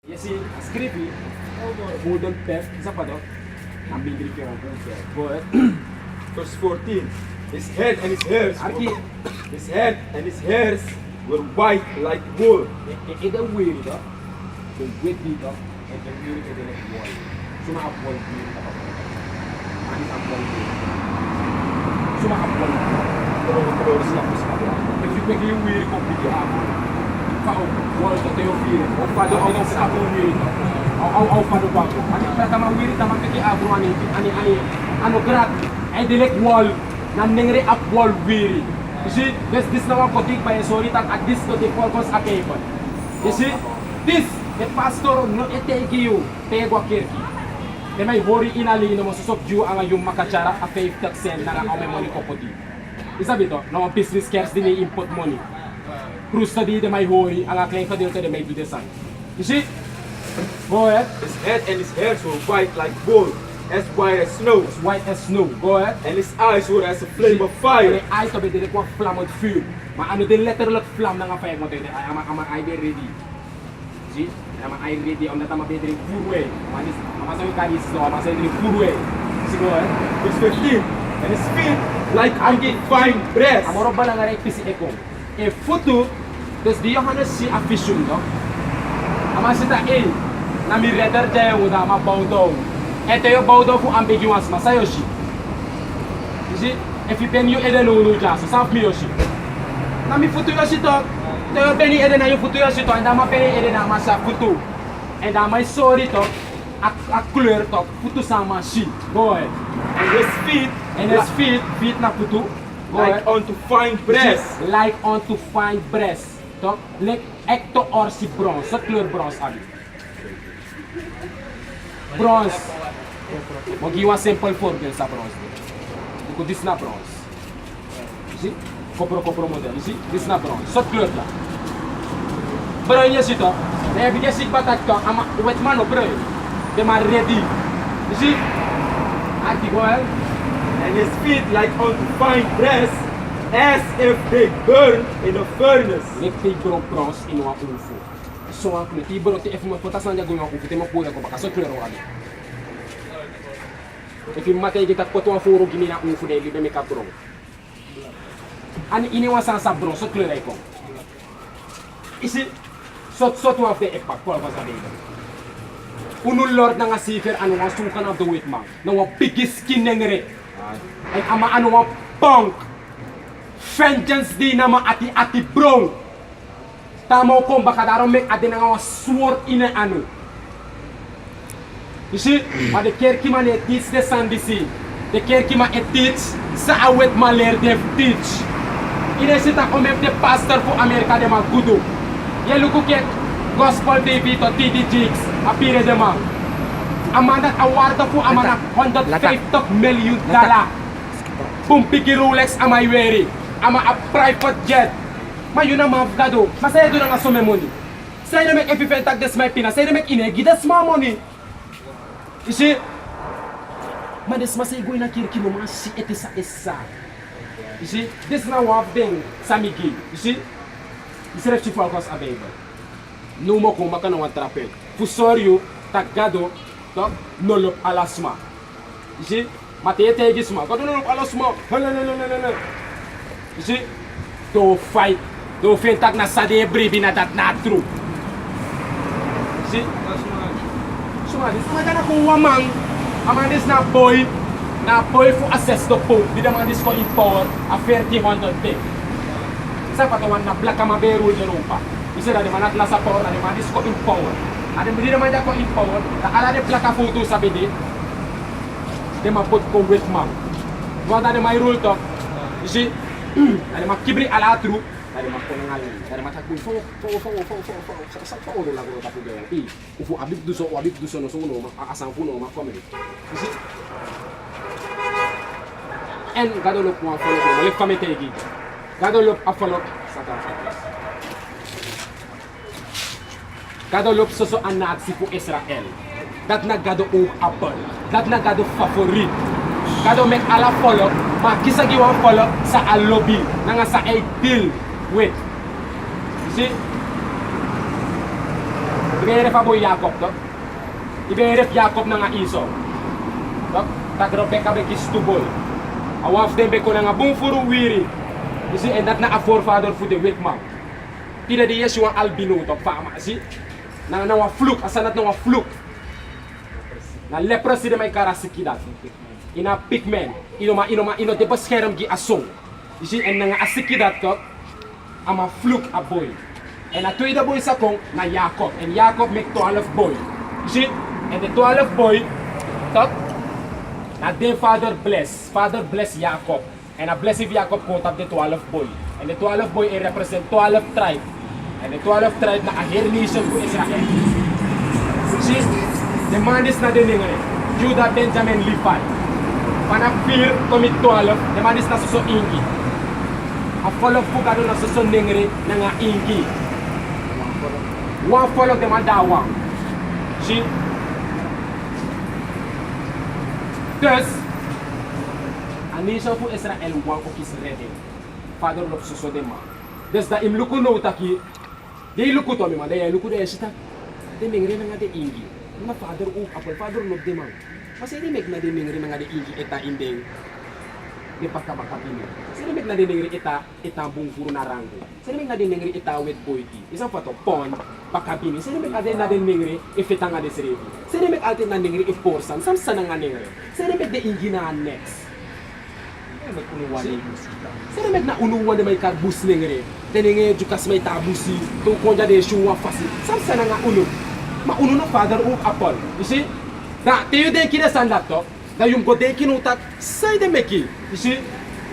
You see, Scrippy, who don't pep, isa pa to? Ang bigri ko yung pep. But, Verse 14. His head and his hairs. Arki, His head and his hairs were white like wool. ida weird to. Kung wait dito, ito weird ito na wall. Sumakapwal weird na pa. Manis ang wall weird. Sumakapwal. Pero siya po sa kapwa. Pag yung weird ko, bigyan ako. Wall to tayo weird. O pa doon ako sa kapwa weird. Au pa doon ako. Ano para tama weird, tama pikiabro ano grat. Ay direct wall. Nandeng up wall weird. You see, this na one kotik pa sorry tag at this to the focus a cable. You see, this the pastor no etegi you tegwa kirki. De may hori inali no mo susop ju ang yung makachara a faith tax send na ang may money kopoti. Isabi to, no business cares din input money. Prusta di de may hori ang claim ka dito de may do design. You see? Go ahead. His head and his hairs were white like wool, as white as snow. It's white as snow. Go ahead. And his eyes were as a flame of fire. The eyes to be direct one flame of fuel. Ma ano din letter lot flame na nga fire mo to. Ama I be ready. See? Ama I ready on that ama be direct full way. Manis ama sa yung kanis no ama sa direct full way. See go ahead. Verse 15. And his feet like undefined breast. Amoro ba lang nga pisi ekong. E futu des di Johannes si a vision no. Ama sita na mi redder jaya uda ama baudo. Ito yung baudo fu ambiguous masayoshi. You see? If you pen you eden unu jasa, saf mi yoshi. Na mi futu yoshi to. Ito yung beni eden na yung futu yoshi to. Enda ma peni eden na ma sa futu. Enda ma sorry to. A kleur to. Futu sama shi. Go ahead. And his feet feet na futu. Go like ahead. unto fine breast. Like unto fine breast. To. Like ecto or si bronze. Sa kleur bronze abi. Bronze. Mag-iwan simple formula sa bronze. Because this na bronze. You see? Kopro model. You see? This na bronze. Short cloth lang. Bro, yun sito. Kaya bigyan sig batak to. Ama wet man o bro. They are ready. You see? Ati ko well. And his feet like unto fine breast, as if they burn in a furnace. Nek ti bronze in wa ufo. So ang ti bro ti mo potas na jago ko ti mo puya ko baka so klaro abi. If you matay kita ko to furo gini na ufo de libe me kapro. Ani iniwasan sa bro so klaro ko. Isi so to of the epak ko ba sabi. Unul lord na nga sifer ano nga sukan of the weight man. Na wa biggest skin ngere. Ay ama ano nga punk. Vengeance di na ma ati bro. Tama ko baka daron mek adin nga sword ina ano. You see, but the kerki man et teach the sandisi. The kerki man et teach sa awet maler dev teach. Ine sita ko the pastor for America de ma gudu. Ye luku ke gospel TV to TD Jigs apire de ma. Amanda award for amana $150 million. Pumpiki Rolex amay wearing. Ama a private jet. Mayo na mavgado. Masaya doon ang asome money. Say na make every tag des my pina. Say na make inegi des my money. You see? Mas masay goy na kirki mo mga si etisa isa. You see? This na one thing sa migi. You see? Isiref si focus available. No mo kung makano ang trapel. Fusoryo tagado to nolop alasma. You see? Matete gisma. Kado nolop alasma. Hala. You see? To fight. To fintag na sa debris binadat na true. See? Sumali. Sumali na kung wamang amandis na boy for assess the pope. Di naman dis ko import a 30-100 day. Sa patawan na black kamaberu di rupa. Isa na naman at nasa power na naman dis ko import. Ano di naman di ko import. Nakala di black ka photo sa bidi. Di maput ko with man. Wala na may rule to. You see? Ada makibri ala true, ada makonangal, ada matakbu fo sa ulo lang ko tapu gaya. Ufu abib duso no suno asang puno ma family. You see? En gadolop mo follow ko, le family tegi. Gadolop a follow sa ta. Gadolop soso anak si pu Israel. Dat nagado o apple, dat nagado favorit. Kado make ala follow, makisa giwan follow sa alobi, nga sa 8 deal with. You see? Ibere fa boy Jacob to. Ibere Jacob na nga iso. To, tagrobe ka be kistu boy. Awaf dem be ko na nga bumfuru wiri. You see, and that na a forefather for the wet man. Tira di yes yung albino to fama, see? Na wa fluk, asanat na wa fluk. Na leprosy de may karasikidat. Ina pigment, ino de bescherm gi asong. You see, and nga asikidat to, ama fluk a boy. En a tweede boy sa kong na Jacob. En Jacob make 12 boy. You see, and the 12 boy, tot, na their father bless Jacob. And a blessing Jacob count up the 12 boy. And the 12 boy represent 12 tribe. And the 12 tribe na a hair nation to Israel. See, the man is na din nga Judah, Benjamin, Levi. Panapir commit 12, the man is na suso ingi. A follow po ka na suso ningre na nga ingi. One follow the man dawang. See? Thus, a nation for Israel one of his ready. Father of Susodema. There's the imluku no taki. They look to me, man. They look at the shita. They make ring at the ingi. My father of Apple, father of the man. Mas they make na din ring at the ingi eta indeng. Di pagkamakapini. Sino make na din ring eta bung puro na rango. Sino make na din ring eta wet boy ti. Isang pato pon pakapini. Sino make na din ring ifita nga desrebi. Sino make altin na ring iforsan. Samsa na nga ring. Sino make the ingi na next. Sino meg na unuwan na may karbus nengre. Tenenge jukas may tabusi. To konja de shuwa fasi. Samsa na nga uno. Mauno na father of Apple. You see? Da teyo de kina san laptop. Da yung go de kinutak say de meki. You see?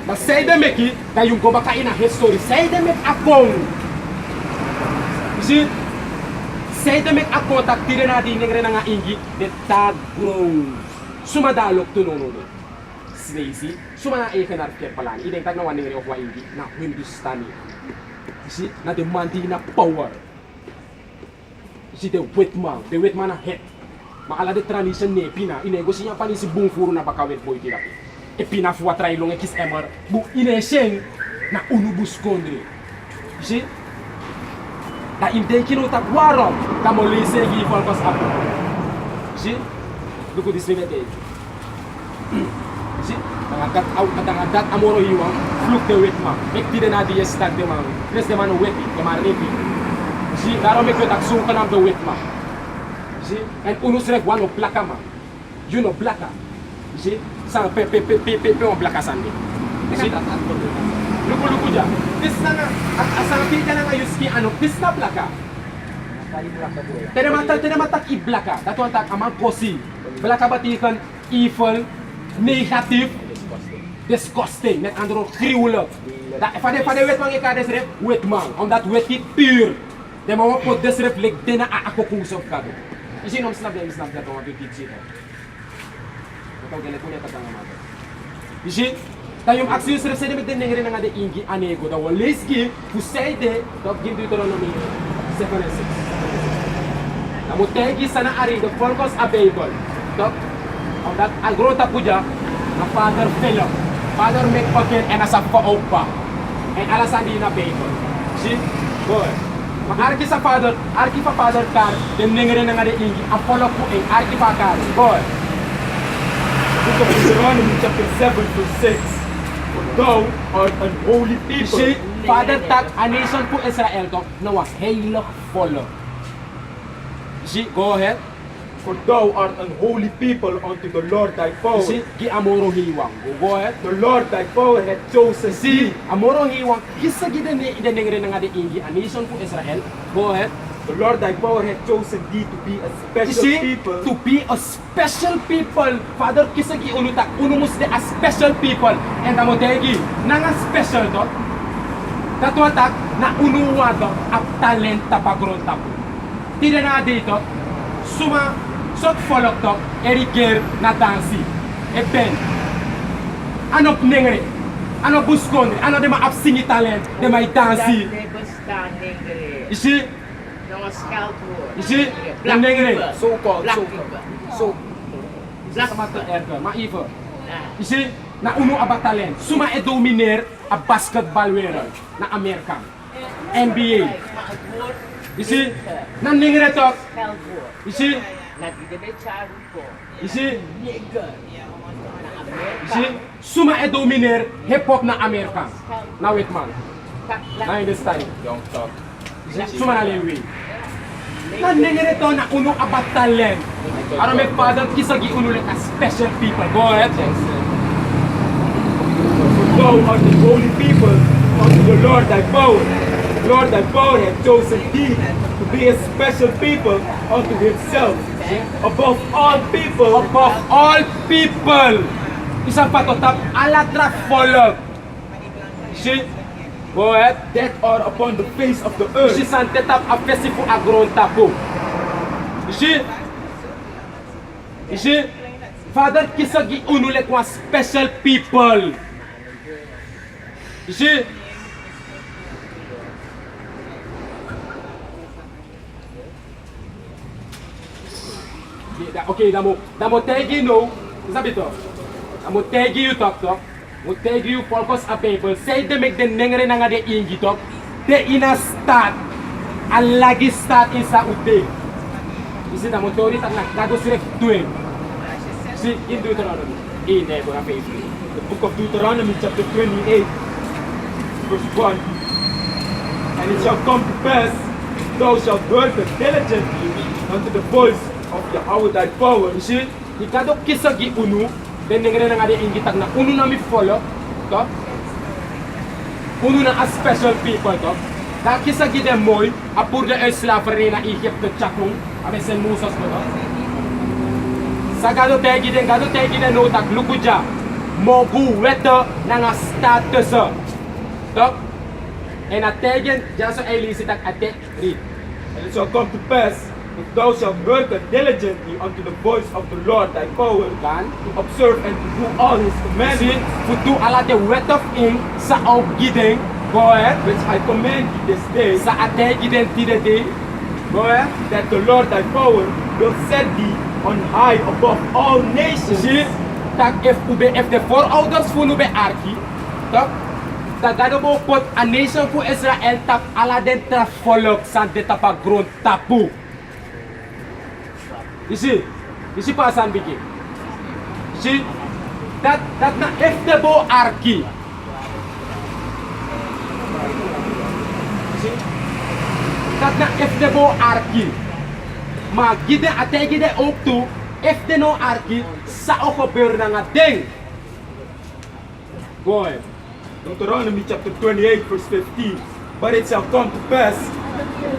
Da say de meki. Da yung go baka ina history. Say de mek akong. You see? Say de mek akong tak tire na di nengre na nga ingi. De tag grow. Sumadalok to no. Slazy, suma na ikan arker palan. Ideng tag na waning of waindi na Hindustani. See, na the manti na power. See the wet man na head. Makala de tradition ne pina. Inegosi niya pa ni si bungfuro na bakawet boy tira. E pina fuwa trailong e kis emar. Bu inesheng na unubus kondre. See? Da imden kino tak warok. Kamo lese gi folkos apo. See? Look at this minute. See, tangadat amoro hiwang fluk de wet man. Mek tide na di stag de man. Les de man weti, de man repi. See, daro mek wetak suka nam de wet man. See, and unus rek wano blaka man. You know blaka. See, sang pe on blaka sandi. See, luku ja. This na asang tida na nga yuski ano, this na blaka. Tere matak i blaka. Datu antak amang kosi. Blaka batikan evil. Negative, disgusting, met andere gruwelijk. Van de wet man ik ga desrep, wet man, omdat wet is puur. De man wordt desrep lek dena a akokus of kado. Je ziet hem snap dat om dit te zitten. Dat kan gelijk kunnen dat aan maken. Je ziet, dat je hem actie is met de negere naar de ingi anego. Dat we lezen, hoe zij de, dat ging Deuteronomie 7 en 6. Dat moet tegen sana ari, de volkos a Bijbel. Dat omdat al grota puja na father fellow. Father make pocket and asa pa opa. And alasan di na Bible. See? Boy. Arki sa father kar, dem nengere na nga de ingi, a follow po arki pa kar. Boy. Book of Deuteronomy chapter 7 verse 6. For thou art an holy people. See? Father tag a nation po Israel to na was heilig follow. See? Go ahead. For thou art an holy people unto the Lord thy power. See, gi amoro hiwang. Go ahead. The Lord thy power hath chosen See, thee. amoro hiwang. Kisa gida ni idenengre na nga de ingi a nation po Israel. Go ahead. The Lord thy power hath chosen thee to be a You special see, people. to be a special people. Father, kisa gi unutak, unumus de a special people. And amo degi, nanga special to. Katuatak, na unuwa to, a talenta pagronta po. Tira na dito, suma, sot follow to, eriger na dansi. E ben, ano nengre, ano buskondre, ano de ma absingi talent, de ma dansi. You see? You see? Black Nengre. people. So-called, Black so-called. people. So, Black Sama to people. erga, maifa. Ah. You see? Na uno aba talent, suma e dominer a basketball wearer na American. NBA. You see? Nan ningre talk. Helgo. You see? Nagide charuko. You see? Nigger. You see? Suma e dominer hip hop na Amerika. Na wait man. Na understand. Young talk. Suma na lewi. Nan ningre to na uno about talent. Aron me father kisagi uno like a special people. Go ahead. Go unto the holy people, unto the Lord thy power. The Lord thy power hath chosen thee to be a special people unto himself, above all people. Above all people. Isang patotap alatra follow. See? Go ahead. That are upon the face of the earth. Si san tetap a festifu agron tapo. You see? You see? Father kisagi unulek one special people. You see? Okay, damo tegi no. Sabi to. Damo tegi you talk to. Mo tegi you focus a people. Say de make the nengre na nga de ingi talk. De ina start. Alagi start isa ute. You see damo teori tak nak kado sirek doing. See in Deuteronomy. In there gonna pay free. The book of Deuteronomy chapter 28, verse 1. And it shall come to pass, thou shalt hearken diligently unto the voice of Yahweh thy power. You see, ikado kisagi unu, then nengre na nga de ingitak na unu na mi follow, to. Unu na a special people, to. Da kisagi de moy, apur de slavery na Egypte chakung, abe sen musas ko, to. Sa gado tegi de no tak lukuja, mogu weto na nga status, to. En a tegen, jaso ay lisitak ate, read. And it shall come to pass, if thou shalt hearken diligently unto the voice of the Lord thy power, Kan? to observe and to do all his See, commandments, futu ala de wet of ing sa og gideng, go ahead. which I command thee this day, Sa ate giden tidede, go ahead. that the Lord thy power will set thee on high above all nations. See, tak if the voorouders van ube arki, tak, dat gado mo pot a nation fu Israel tap ala den tra volk san de tapa grond tapu. You see pa san bigi. You see, that na if the bo arki. You see, dat na if the bo arki. Maar gide ate gide ook toe, if de no arki, sa o gebeur na nga ding. Go ahead. Deuteronomy chapter 28, verse 15. But it shall come to pass,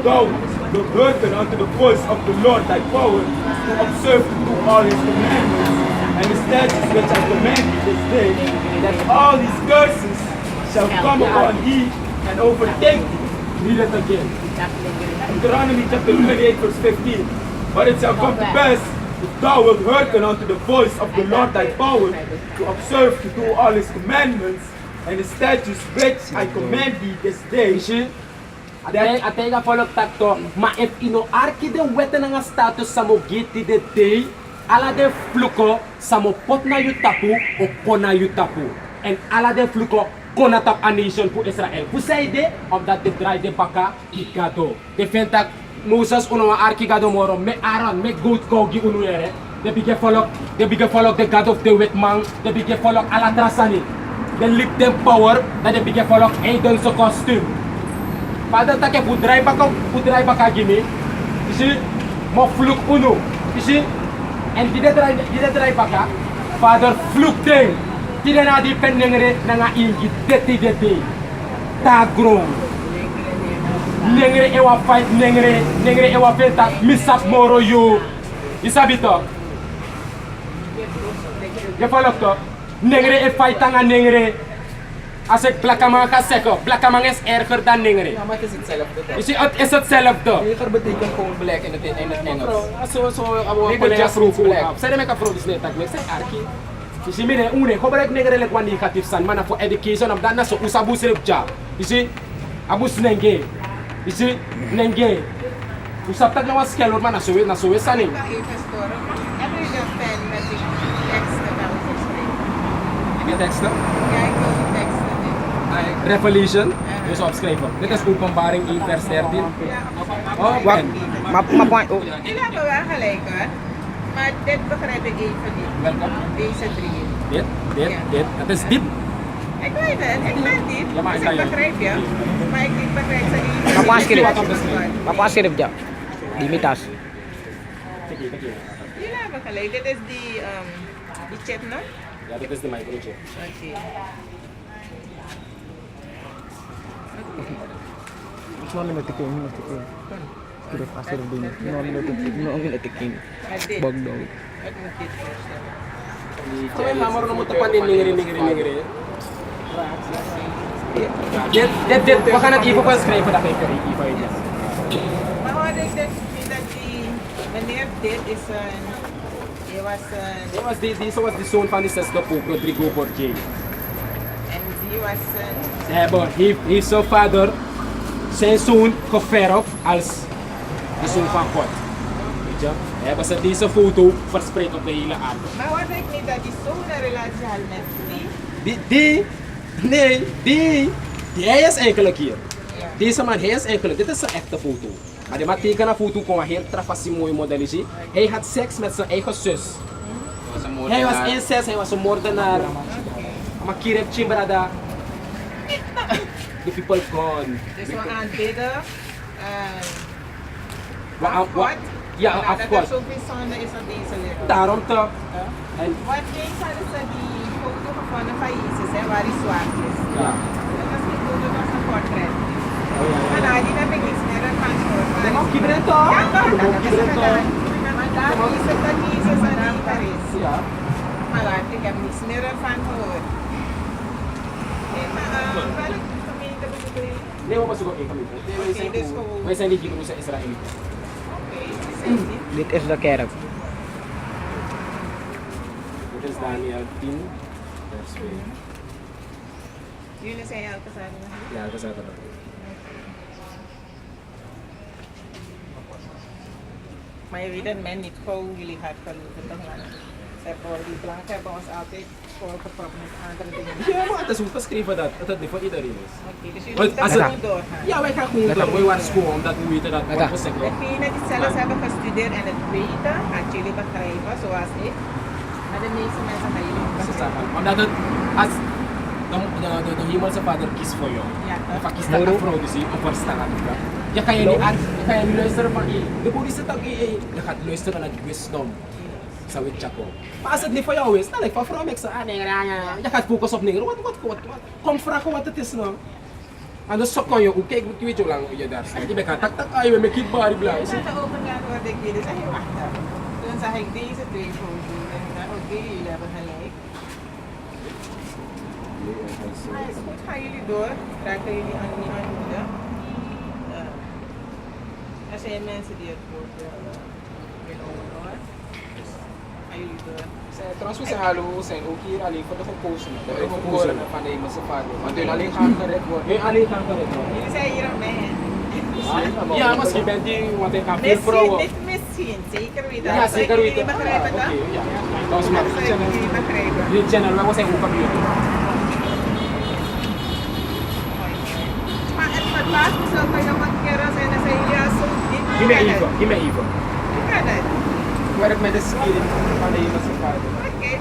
thou wilt hearken unto the voice of the Lord thy power, to observe to do all his commandments and his statutes which I command thee this day, that all these curses shall come upon thee and overtake thee. Read it again. Deuteronomy chapter 28, verse 15. But it shall come to pass, if thou wilt hearken unto the voice of the Lord thy power, to observe to do all his commandments and his statutes which I command thee this day, You see? Ate ga follow tak to, ma if ino arki de wete na nga status sa mo giti de day, ala de fluko sa mo pot na yu tapu o kona yu tapu. And ala de fluko kona tap a nation pu Israel. Pu say de, omdat de dry de baka ikado. De fentak Moses uno wa arki gado moro, me Aaron, me goat kogi uno yere. De bige follow the God of the wet man, de bige follow ala trasani. They lift them power, that they bige follow Aiden so costume. Pada take pudray baka gini. You see? Mo fluk uno. You see? And did dry baka. Father fluk them. Tidak na depend nengre nga ingi deti. Tagro. Nengre ewa fight nengre ewa fenta misap moro you. Isabi to. You follow to? Nengre e fight tanga nengre. Asik blakamang ka seko. Blakamang is erger dan nengre. Ja, maar het is hetzelfde toch? You see, het is hetzelfde. Neger betekent gewoon black in het Engels. So abo Nigger pole just approve means black. black. Say make approve this later. Make say arki. You see me ne une ko barek negre le kwani katif san mana for education of dana so usabu serep job. You see? Abus nenge. You see? Nenge. Usap tag na was skill mana so saning. Hebben jullie een pen met die teksten wel geschreven? Get teksten. Ja, ik wil die teksten niet. Revelation. Dus opschrijven. Dit is openbaring 1 vers 13. Ja, Oh, Wat? Ma point. Oh. Die laten we wel gelijk hoor. Maar dit begrijp ik even niet. Welke? Deze drie. Dit. Het is diep. Ik weet het, ik ben diep. Ja, maar Dus ik ik kan je- begrijp je. Maar ik begrijp ze niet. Maar pas Ik kirip. weet wat je bedoelt. Ma point kirip ja. Limitas. Die laten we gelijk. Dit is die chip, no? Ja, dit is de microchip. Oké. No me tikin, no tikin. Kirip asir din. No me tikin. Maar dit. Bog dog. Ik moet dit voorstellen. Kung may hammer na mo tapan din ningiri. Dit. Baka nag-ipo scrape pa kay Kari. Ipa yun. Maar hoorde ik dat die meneer dit is een... Hij was een... Deze was de zoon van de zesde poop, Rodrigo Borgia. En die was een... Heeft zijn vader zijn zoon geverfd als de zoon van God. Weet je? Hebben ze deze foto verspreid op de hele aarde. Maar hoorde ik niet dat die zo'n relatie had met die? Die hij is eigenlijk hier. Ja. Deze man, hij is eigenlijk, dit is een echte foto. Maar die man tekenen een foto kon een heel trafassie mooi modelletje. Hij had seks met zijn eigen zus. Hij was incest, hij was een moordenaar. Maar kirep chimbrada. The people gone. Dus we aanbidden. Wat? Ja, Nou, of dat course. er zoveel zonde is op deze wereld. Daarom toch. En Wat eens hadden ze die foto gevonden van Jezus, hè, waar hij zwart is. ja. Dat was die foto, dat was een portret. Oh, ja, Maar nou, die heb ik niks meer ervan gehoord. Maar Mag kibren toch? ja, toch, dat Mag is kibren toch? gedaan. Maar daar is het dat Jezus een Rieter is. Ja. Maar laat, ik heb niks meer ervan gehoord. Nee, maar welke gemeente bedoel je? Nee, we moeten ook één gemeente. Wij zijn die Hebreeuwse Israëlieten. Oké, die zijn die. Dit is de kerk. Dit is Daniel 10, vers 2. Jullie zijn elke zaterdag. Ja, dat is zaterdag. Maar je weet dat men niet gauw jullie gaat geloven, toch? Die blanken hebben ons altijd voorgepropt met andere dingen. Ja, maar het is goed geschreven dat het niet voor iedereen is. Oké, dus Want jullie als moeten het- gewoon doorgaan. Ja, wij gaan gewoon door. Wij waren school omdat we weten dat we Meta. gezegd Degenen die zelfs hebben gestudeerd en het weten, gaan jullie begrijpen, zoals ik. Maar de meeste mensen gaan jullie niet begrijpen. Omdat het, als de hemelse vader kiest voor jou. Ja, Of hij toch? kiest dat voor dus om verstaan. Je kan je niet luisteren van de politie dat je gaat luisteren naar het wisdom. Zo weet je ook. Maar als het niet voor jou is, dan lijkt van vrouw ik zo je gaat focussen op dingen. Wat? Kom vragen wat het is nou. En dan kan je ook kijken, weet je hoe lang je daar staat. Je bent gaan tak, je met je body blij. Ik zat overgaan hoorde ik jullie zeggen, wacht even. Toen zag ik deze twee foto's en ik dacht, oké, jullie hebben gelijk. Maar is goed, gaan jullie door. Raken jullie aan niet aan moeder. Er zijn mensen die het woord willen horen. Gaan jullie door. Trouwens, we zijn hallo, we zijn ook hier alleen voor de gekozen. De gekozen van de hemelse vader. Want hun alleen gaan gered worden. Nee, alleen gaan we het Jullie zijn hier om mij. Ja, misschien bent die, want ik ga veel vrouwen. Misschien, zeker weten. Ja, zeker weten. Jullie begrijpen dat? Oké, ja. Dat was maar Jullie begrijpen. jullie channel, wij zijn ook op YouTube. Maar het verbaast me zo van jonge kerels en dan zeg je, ja, zo dit. Give me even, give me even. Ik kan het. Ik werk met de spirit van de hemelse vader. Oké,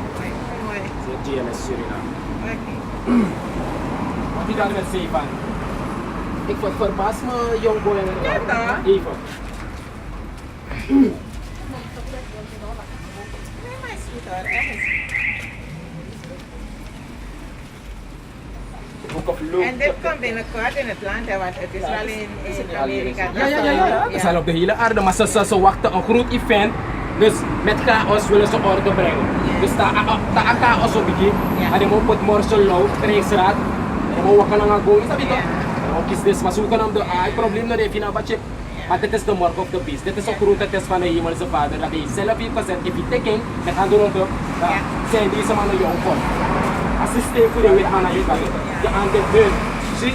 mooi. GMS Suriname. Oké. Wat die dan met Zeevan? Ik verbaas me jong boy en Ja, toch? Even. Nee, maar is goed hoor, echt. Book of Luke. En dit komt binnenkort in het land, hè, want het is wel in Amerika. Ja. Het is al op de hele aarde, maar ze wachten een groot event. Dus met chaos willen ze orde brengen. Dus daar chaos op begin. En dan moet het morgen loop, reisraad. En dan moet we gaan gaan is dat niet toch? Ook is dit, maar zoeken hem de probleem dat heeft je nou wat je. Maar dit is de mark of the beast. Dit is een grote test van de hemelse vader. Dat hij zelf heeft gezet. If you taking, met handen rondom, zijn deze mannen jong voor. Assisteer voor de wet van de de andere deur. Zie?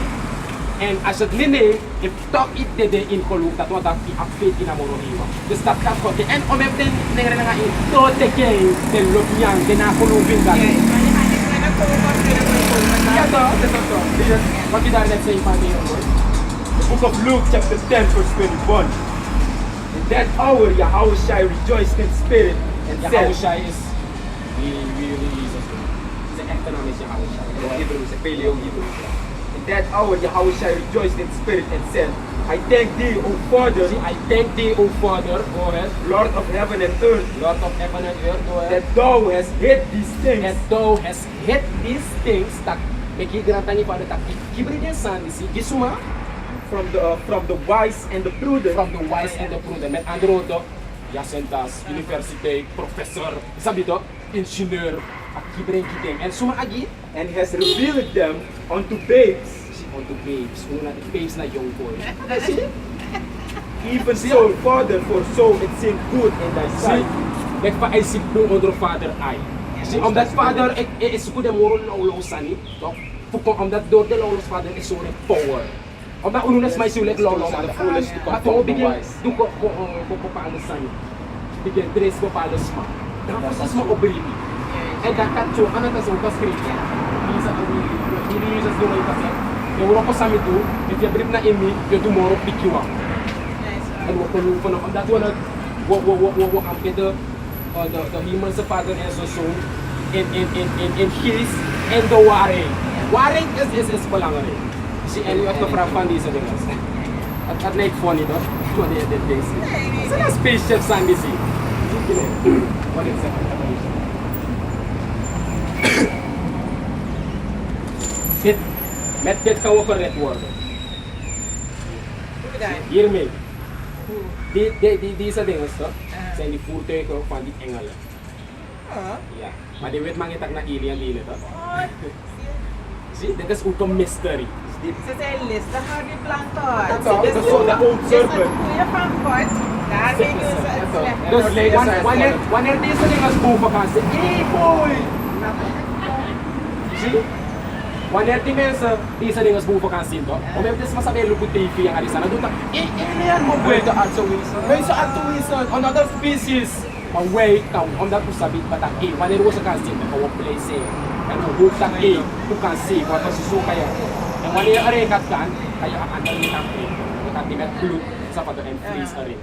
En als je het niet neemt, je toch iets in geloof, dat wordt dat je afgeet in amoro hiwa. Dus dat gaat goed. En om het den dingen te gaan in, tot de keer, de lopian, de nageloof in dat. Ja toch, dat is toch. Wat je daar net zei van de jongen. The book of Luke, chapter 10, verse 21. that hour Yahushua rejoiced in spirit and said, Yahushua is really Jesus. It's an economic Yahushua. the Hebrews, the Paleo Hebrews. In that hour Yahushua rejoiced in spirit and said, I thank thee, O Father, See, I thank thee, O Father, go ahead, Lord of heaven and earth, Lord of heaven and earth, go ahead, that thou hast hid these things that thou hast hid these things that make you grant any Father that kibri den san disi gisuma from the wise and the prudent, from the wise and the prudent. Met andere woorden, ja sentas, universiteit, professor, sabi to, ingenieur, at kibri kiting. En suma agi, and has revealed them unto babes. unto babes, una the babes na young boy. Even so, Father, for so it seemed good in thy See, sight. let pa ay siplo onder Father ay. See, omdat Father is good moral laulo sani, to, pukong omdat door de laulo Father is so power. Omdat ununas may sulit laulo The Father. foolish to At conform o the bigyan, wise. duko ko paano sani. Bigyan tres ko palos ma. Tapos is mo obriti. And that katso, ano ta sa upas kriya. Isa ang hindi Jesus dumay kasi. Euro ko sami tu, if you brief na imi, you tomorrow pick you up. Nice. And what from that one, what I'm the human father and so in his and the warring. Warring is palangari. See, and you have to find these things. At like funny, no? What they days. So that's spaceship Sandy see. What is that? Sit. Met dit kan we correct worden. Who died? Hiermee. Who? Deze dingen toch? Zijn die voertuigen van die engelen. Oh. Ja. Maar die weet man niet dat naar alien die toch? What? Zie, dit is ook een mystery. Ze zijn listig aan die planten. Dat is zo de old serpent. Je van kort, daar ben je Dus wanneer deze dingen boven gaan ze, hey boy! Zie? Wanneer die mensen deze dingen boven gaan zien toch? Om even te saber look TV yang ada di sana doon tak, alien mo boy the altruism. Mensen altruism, another species. Maar wait, omdat we sabi batak wanneer we ze gaan zien, dan we place en we hoop dat we kan zien wat we zo kaya. En wanneer er gaat gaan, kaya aan de lichaam je kan die met bloed sapat en vlees erin.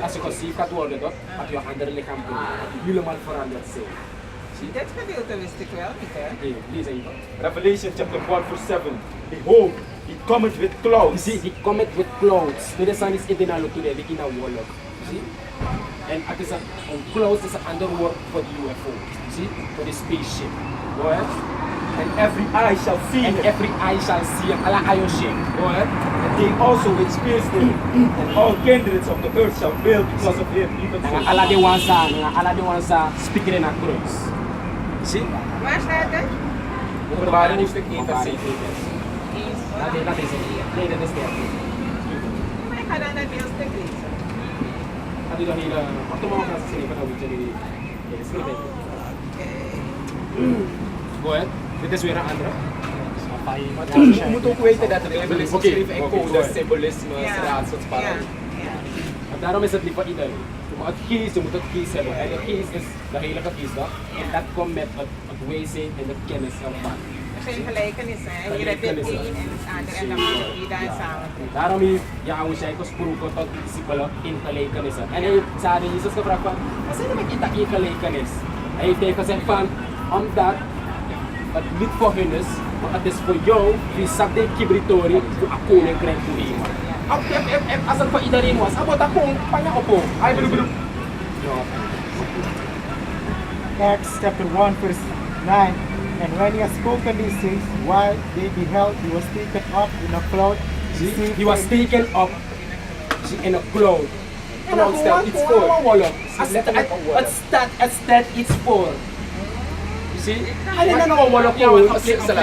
Als je conceived gaat worden toch, dat je andere lichaam helemaal veranderd zijn. Dit gedeelte wist ik wel niet, hè? Lees even. Revelation chapter 1 verse 7. Behold, he cometh with clouds. You see, he cometh with clouds. The sun is in the today, the inner wall. See? And it is clouds is another word for the UFO. See? For the spaceship. Go ahead. And every eye shall see And him. every eye shall see him. Ala ayo shake. Go ahead. And they also which pierced him. And all kindreds of the earth shall wail because of him. Even so. Ala de wansa speaking in a cross. See? Waar staat het? Openbaring hoofdstuk 1 vers 7. Eens. Dat is het. Nee, dat is het. Maar ik ga dan dat beeldstuk lezen. Had u dan hier, wat de man gaat zien van jullie? Yes, goed. Go ahead. Dit is weer een andere. Je moet ook weten dat de Bijbel is geschreven in code, symbolisme, raadsels, Ja. parallel. En daarom is het niet voor iedereen. Maar het geest, je moet het geest hebben. En de geest is de heilige geest. En dat komt met het wezen en de kennis ervan. Er zijn gelijkenissen, hè? Hier heb je het een en het ander en dan moet je daar samen. Daarom heeft Yahushua gesproken tot de discipelen in gelijkenissen. En hij heeft aan Jezus gevraagd van, wat zijn er met in gelijkenis? Hij heeft gezegd van, omdat het niet voor hun is, maar het is voor jou, die zak de kibritori, voor een koninkrijk te nemen. Als het voor iedereen was, abot ako, panya opo. Ay, bedoel. Acts chapter 1 verse 9. And when he had spoken these things, while they beheld, he was taken up in a cloud. He was taken up in a cloud. Cloud staat iets voor. Het staat iets voor. You see? Ano na nawawala ko?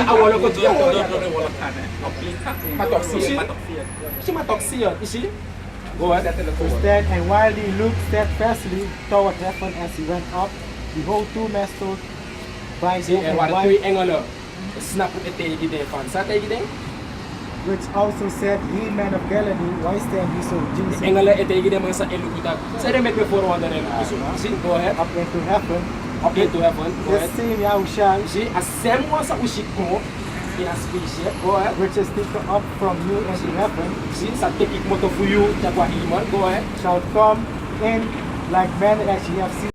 Awala ko dyan. Si matoksiyan. You see? Go ahead. Verse 10. And while he looked steadfastly toward heaven as he went up, behold, two men stood by See, him er and waren white, twee engelen. Snap het tegen die van. Zat tegen die? which also said, Ye men of Galilee, why stand ye so Die Jesus engelen het tegen die mensen sa elukutak. Zij met me voorwandelen. See, go ahead. up into heaven? Up into heaven. Go This ahead. same Yahushua, See, as same was sa ushiko. in a spaceship. Go ahead. which is taken up from you into heaven, See, sa tekik moto for you, chagwa iman. Go ahead. shall come in like men as ye have seen